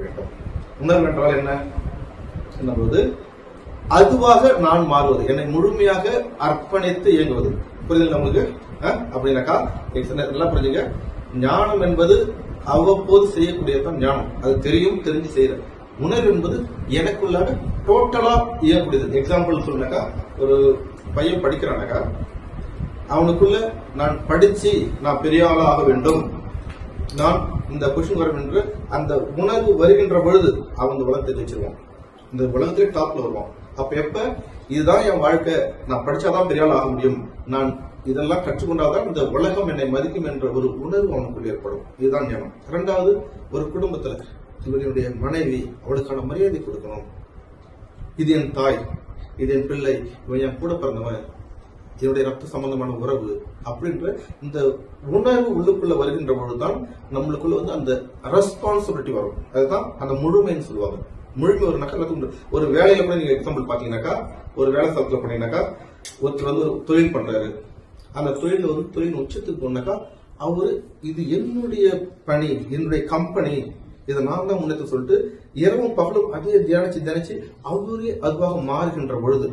வேண்டும். உணர்வு என்றால் என்ன என்பது அதுவாக நான் மாறுவது, என்னை முழுமையாக அர்ப்பணித்து இயங்குவது. புரியுது நம்மளுக்கு? அப்படின்னாக்கா எல்லாம் புரிஞ்சுங்க. ஞானம் என்பது அவ்வப்போது செய்யக்கூடியதான் ஞானம். அது தெரியும், தெரிஞ்சு செய்யற. உணர்வு என்பது எனக்குள்ளாக டோட்டலா இயங்கக்கூடியது. எக்ஸாம்பிள் சொன்னாக்கா, ஒரு பையன் படிக்கிறானாக்கா, அவனுக்குள்ள நான் படிச்சு நான் பெரிய ஆளா ஆக வேண்டும், நான் இந்த பொசிஷன் வரும் என்று அந்த உணர்வு வருகின்ற பொழுது அவன் இந்த உலகத்தை வச்சிருவான், இந்த உலகத்திலே டாப்ல வருவான். அப்ப எப்ப இதுதான் என் வாழ்க்கை, நான் படிச்சாதான் பெரிய ஆள் ஆக முடியும், நான் இதெல்லாம் கற்றுக்கொண்டாதான் இந்த உலகம் என்னை மதிக்கும் என்ற ஒரு உணர்வு அவனுக்குள் ஏற்படும். இதுதான் ஞானம். இரண்டாவது, ஒரு குடும்பத்துல இவனுடைய மனைவி, அவளுக்கான மரியாதை கொடுக்கணும். இது என் தாய், இது என் பிள்ளை, இவன் என் கூட பிறந்தவன், என்னுடைய ரத்த சம்பந்தமான உறவு அப்படின்ற இந்த உணர்வு உள்ளுக்குள்ள வருகின்ற பொழுதுதான் நம்மளுக்குள்ள அந்த ரெஸ்பான்சிபிலிட்டி வரும். அதுதான் அந்த முழுமைன்னு சொல்லுவாங்க. முழுமை ஒரு நகரத்துக்கு ஒரு வேலையில கூட நீங்க எக்ஸாம்பிள் பாத்தீங்கன்னாக்கா, ஒரு வேலை ஸ்தலத்துல போனீங்கன்னாக்கா, ஒருத்தர் ஒரு தொழில் பண்றாரு. அந்த தொழில் தொழில் உச்சத்துக்கு போனாக்கா, அவரு இது என்னுடைய பணி, என்னுடைய கம்பெனி, இதை நான் தான் முன்னேற்ற சொல்லிட்டு இரவும் பகலும் அதே தியானிச்சு அவரே அதுவாக மாறுகின்ற பொழுது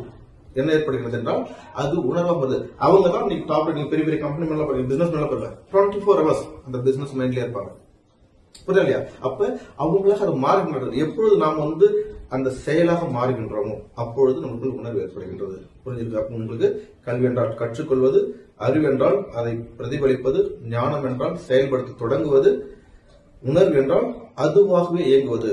என்ன ஏற்படுகிறது என்றால் அது உணர்வாக வருது. அவங்க தான் நீங்க டாப் பெரிய பெரிய கம்பெனி மேல பிசினஸ் மேல போகல, 24 hours அந்த பிசினஸ் மைண்ட்லயே இருப்பாங்க. புரியுது இல்லையா? அப்ப அவங்களாக அது மாறுகின்றது. எப்பொழுது நாம் அந்த செயலாக மாறுகின்றோமோ அப்பொழுது நமக்கு உணர்வு ஏற்படுகின்றது. புரிஞ்சிருக்கு? அப்ப உங்களுக்கு கல்வி என்றால் கற்றுக்கொள்வது, அறிவு என்றால் அதை பிரதிபலிப்பது, ஞானம் என்றால் செயல்படுத்த தொடங்குவது, உணர்வு என்றால் அதுவாகவே இயங்குவது.